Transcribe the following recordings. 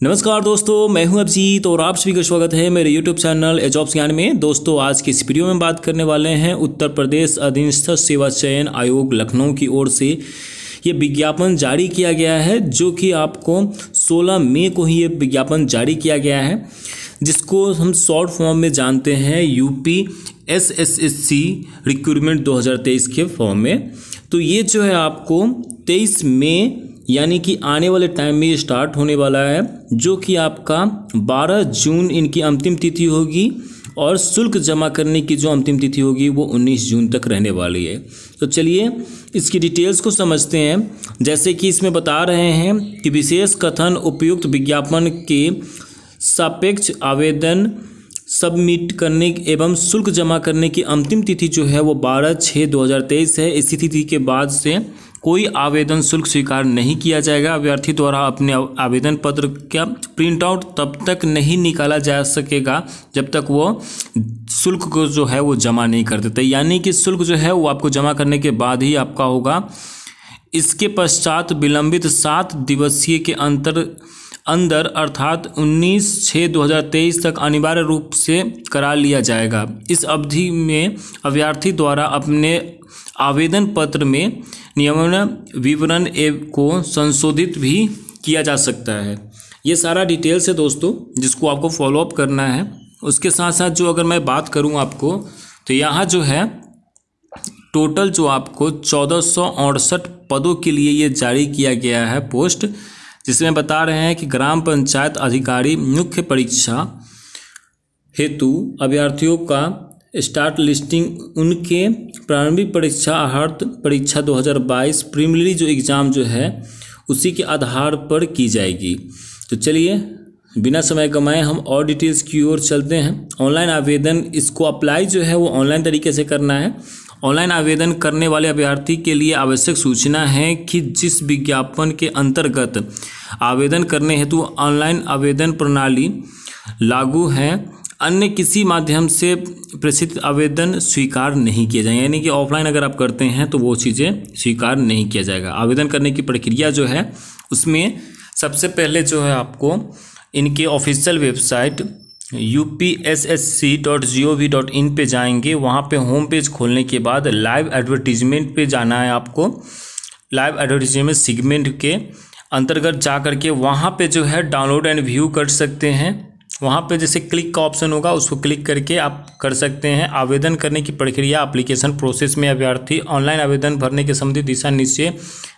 नमस्कार दोस्तों, मैं हूं अभिजीत और आप सभी का स्वागत है मेरे YouTube चैनल एजॉब्स ज्ञान में। दोस्तों, आज की इस वीडियो में बात करने वाले हैं उत्तर प्रदेश अधीनस्थ सेवा चयन आयोग लखनऊ की ओर से ये विज्ञापन जारी किया गया है, जो कि आपको 16 मई को ही ये विज्ञापन जारी किया गया है, जिसको हम शॉर्ट फॉर्म में जानते हैं यूपी SSSC रिक्रूटमेंट 2023 के फॉर्म में। तो ये जो है आपको 23 मई यानी कि आने वाले टाइम में ये स्टार्ट होने वाला है, जो कि आपका 12 जून इनकी अंतिम तिथि होगी और शुल्क जमा करने की जो अंतिम तिथि होगी वो 19 जून तक रहने वाली है। तो चलिए इसकी डिटेल्स को समझते हैं। जैसे कि इसमें बता रहे हैं कि विशेष कथन उपयुक्त विज्ञापन के सापेक्ष आवेदन सबमिट करने एवं शुल्क जमा करने की अंतिम तिथि जो है वो 12/6/2023 है। इसी तिथि के बाद से कोई आवेदन शुल्क स्वीकार नहीं किया जाएगा। अभ्यर्थी द्वारा अपने आवेदन पत्र का प्रिंट आउट तब तक नहीं निकाला जा सकेगा जब तक वो शुल्क को जो है वो जमा नहीं कर देते, यानी कि शुल्क जो है वो आपको जमा करने के बाद ही आपका होगा। इसके पश्चात विलंबित 7 दिवसीय के अंदर अर्थात 19/6/2023 तक अनिवार्य रूप से करा लिया जाएगा। इस अवधि में अभ्यर्थी द्वारा अपने आवेदन पत्र में नियमन विवरण को संशोधित भी किया जा सकता है। ये सारा डिटेल्स है दोस्तों, जिसको आपको फॉलोअप करना है। उसके साथ साथ जो अगर मैं बात करूं आपको, तो यहाँ जो है टोटल जो आपको 1468 पदों के लिए ये जारी किया गया है पोस्ट, जिसमें बता रहे हैं कि ग्राम पंचायत अधिकारी मुख्य परीक्षा हेतु अभ्यर्थियों का स्टार्ट लिस्टिंग उनके प्रारंभिक परीक्षा अर्थात परीक्षा 2022 प्रीलिमिनरी जो एग्ज़ाम जो है उसी के आधार पर की जाएगी। तो चलिए बिना समय गंवाए हम और डिटेल्स की ओर चलते हैं। ऑनलाइन आवेदन, इसको अप्लाई जो है वो ऑनलाइन तरीके से करना है। ऑनलाइन आवेदन करने वाले अभ्यर्थी के लिए आवश्यक सूचना है कि जिस विज्ञापन के अंतर्गत आवेदन करने हेतु ऑनलाइन आवेदन प्रणाली लागू है, अन्य किसी माध्यम से प्रेषित आवेदन स्वीकार नहीं किए जाएंगे। यानी कि ऑफलाइन अगर आप करते हैं तो वो चीज़ें स्वीकार नहीं किया जाएगा। आवेदन करने की प्रक्रिया जो है उसमें सबसे पहले जो है आपको इनके ऑफिशियल वेबसाइट upssc.gov.in पे जाएंगे। वहाँ पे होम पेज खोलने के बाद लाइव एडवर्टीजमेंट पे जाना है आपको। लाइव एडवर्टीजमेंट सेगमेंट के अंतर्गत जा करके वहाँ पे जो है डाउनलोड एंड व्यू कर सकते हैं। वहाँ पे जैसे क्लिक का ऑप्शन होगा, उसको क्लिक करके आप कर सकते हैं। आवेदन करने की प्रक्रिया एप्लीकेशन प्रोसेस में अभ्यर्थी ऑनलाइन आवेदन भरने के संबंधित दिशा नीचे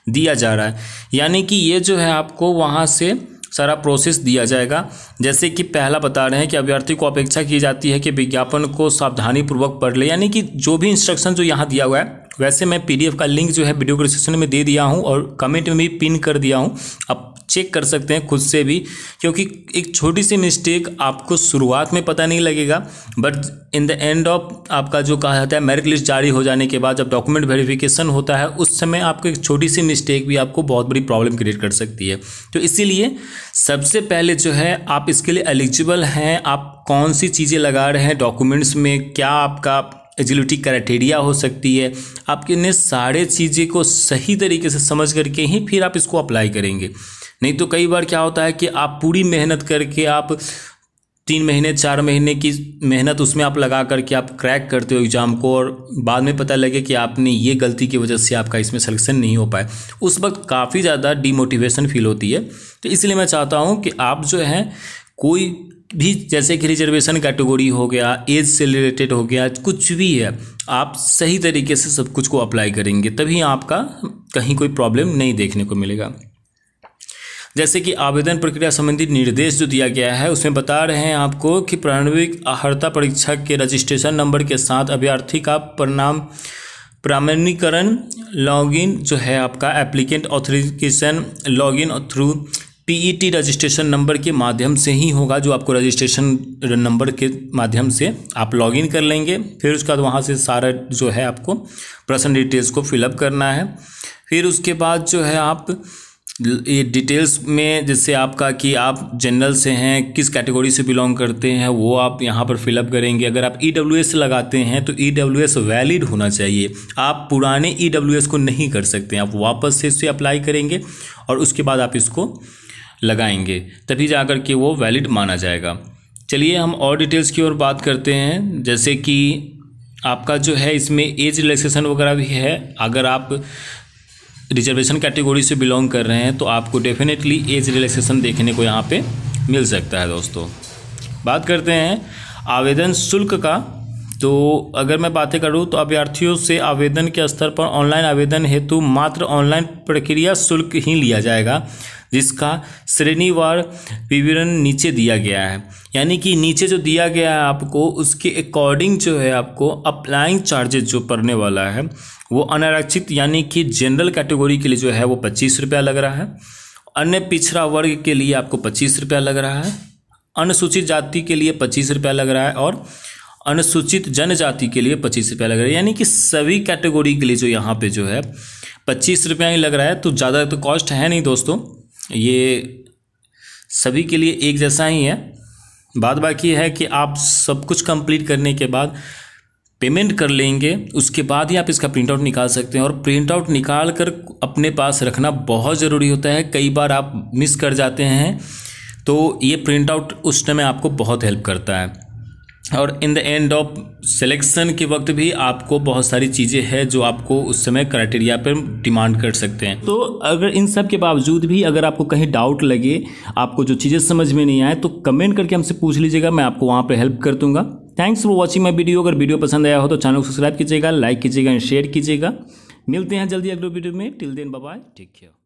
दिया जा रहा है। यानी कि ये जो है आपको वहाँ से सारा प्रोसेस दिया जाएगा। जैसे कि पहला बता रहे हैं कि अभ्यर्थी को अपेक्षा की जाती है कि विज्ञापन को सावधानीपूर्वक पढ़ ले। यानी कि जो भी इंस्ट्रक्शन जो यहाँ दिया हुआ है, वैसे मैं PDF का लिंक जो है वीडियो के डिस्क्रिप्शन में दे दिया हूँ और कमेंट में भी पिन कर दिया हूँ। आप चेक कर सकते हैं खुद से भी, क्योंकि एक छोटी सी मिस्टेक आपको शुरुआत में पता नहीं लगेगा, but in the end of आपका जो कहा जाता है मेरिट लिस्ट जारी हो जाने के बाद जब डॉक्यूमेंट वेरिफिकेशन होता है, उस समय आपको एक छोटी सी मिस्टेक भी आपको बहुत बड़ी प्रॉब्लम क्रिएट कर सकती है। तो इसीलिए सबसे पहले जो है आप इसके लिए एलिजिबल हैं, आप कौन सी चीज़ें लगा रहे हैं डॉक्यूमेंट्स में, क्या आपका एलिजिबिलिटी क्राइटेरिया हो सकती है, आपके ने सारे चीज़ें को सही तरीके से समझ करके ही फिर आप इसको अप्लाई करेंगे। नहीं तो कई बार क्या होता है कि आप पूरी मेहनत करके आप 3 महीने 4 महीने की मेहनत उसमें आप लगा करके आप क्रैक करते हो एग्ज़ाम को, और बाद में पता लगे कि आपने ये गलती की वजह से आपका इसमें सिलेक्शन नहीं हो पाए। उस वक्त काफ़ी ज़्यादा डिमोटिवेशन फील होती है। तो इसलिए मैं चाहता हूँ कि आप जो है कोई भी, जैसे कि रिजर्वेशन कैटेगरी हो गया, एज से रिलेटेड हो गया, कुछ भी है, आप सही तरीके से सब कुछ को अप्लाई करेंगे, तभी आपका कहीं कोई प्रॉब्लम नहीं देखने को मिलेगा। जैसे कि आवेदन प्रक्रिया संबंधी निर्देश जो दिया गया है उसमें बता रहे हैं आपको कि प्रारंभिक अर्हता परीक्षा के रजिस्ट्रेशन नंबर के साथ अभ्यर्थी का प्रमाणीकरण लॉगिन जो है आपका applicant authorization login through PET registration number के माध्यम से ही होगा, जो आपको रजिस्ट्रेशन नंबर के माध्यम से आप लॉगिन कर लेंगे। फिर उसके बाद वहाँ से सारा जो है आपको पर्सनल डिटेल्स को फिलअप करना है। फिर उसके बाद जो है आप ये डिटेल्स में जैसे आपका कि आप जनरल से हैं, किस कैटेगरी से बिलोंग करते हैं, वो आप यहाँ पर फिलअप करेंगे। अगर आप EWS लगाते हैं तो EWS वैलिड होना चाहिए, आप पुराने EWS को नहीं कर सकते, आप वापस से इसे अप्लाई करेंगे और उसके बाद आप इसको लगाएंगे, तभी जाकर के वो वैलिड माना जाएगा। चलिए हम और डिटेल्स की ओर बात करते हैं। जैसे कि आपका जो है इसमें एज रिलैक्सेशन वगैरह भी है। अगर आप रिजर्वेशन कैटेगरी से बिलोंग कर रहे हैं तो आपको डेफिनेटली एज रिलैक्सेशन देखने को यहाँ पे मिल सकता है। दोस्तों बात करते हैं आवेदन शुल्क का। तो अगर मैं बातें करूं तो अभ्यर्थियों से आवेदन के स्तर पर ऑनलाइन आवेदन हेतु मात्र ऑनलाइन प्रक्रिया शुल्क ही लिया जाएगा, जिसका श्रेणीवार विवरण नीचे दिया गया है। यानी कि नीचे जो दिया गया है आपको, उसके अकॉर्डिंग जो है आपको अप्लाइंग चार्जेस जो पड़ने वाला है वो अनारक्षित यानी कि जनरल कैटेगरी के लिए जो है वो 25 रुपया लग रहा है, अन्य पिछड़ा वर्ग के लिए आपको 25 रुपया लग रहा है, अनुसूचित जाति के लिए 25 रुपया लग रहा है और अनुसूचित जनजाति के लिए 25 रुपया लग रहा है। यानी कि सभी कैटेगरी के लिए जो यहाँ पे जो है 25 रुपया ही लग रहा है। तो ज़्यादा तो कॉस्ट है नहीं दोस्तों, ये सभी के लिए एक जैसा ही है। बात बाकी है कि आप सब कुछ कंप्लीट करने के बाद पेमेंट कर लेंगे, उसके बाद ही आप इसका प्रिंट आउट निकाल सकते हैं। और प्रिंट आउट निकाल कर अपने पास रखना बहुत ज़रूरी होता है। कई बार आप मिस कर जाते हैं तो ये प्रिंट आउट उस समय आपको बहुत हेल्प करता है। और in the end of selection के वक्त भी आपको बहुत सारी चीज़ें हैं जो आपको उस समय क्राइटेरिया पर डिमांड कर सकते हैं। तो अगर इन सब के बावजूद भी अगर आपको कहीं डाउट लगे, आपको जो चीज़ें समझ में नहीं आए, तो कमेंट करके हमसे पूछ लीजिएगा, मैं आपको वहाँ पे हेल्प कर दूंगा। Thanks for watching my video. अगर वीडियो पसंद आया हो तो चैनल को सब्सक्राइब कीजिएगा, लाइक कीजिएगा एंड शेयर कीजिएगा। मिलते हैं जल्दी अगले वीडियो में। Till then bye bye, take care.